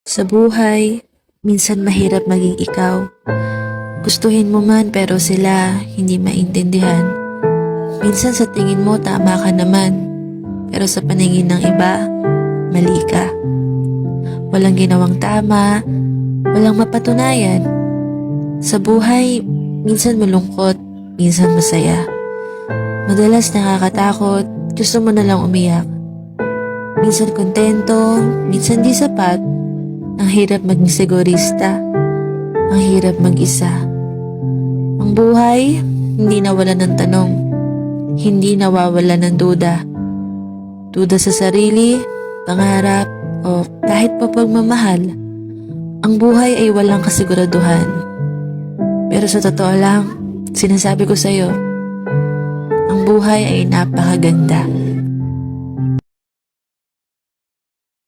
Sa buhay, minsan mahirap maging ikaw. Gustuhin mo man pero sila hindi maintindihan. Minsan sa tingin mo tama ka naman, pero sa paningin ng iba, mali ka. Walang ginawang tama, walang mapatunayan. Sa buhay, minsan malungkot, minsan masaya. Madalas nakakatakot, gusto mo na lang umiyak. Minsan kontento, minsan di sapat. Ang hirap maging sigurista. Ang hirap mag-isa. Ang buhay, hindi nawala ng tanong. Hindi nawawala ng duda. Duda sa sarili, pangarap, o kahit pa pagmamahal. Ang buhay ay walang kasiguraduhan. Pero sa totoo lang, sinasabi ko sa'yo, ang buhay ay napakaganda.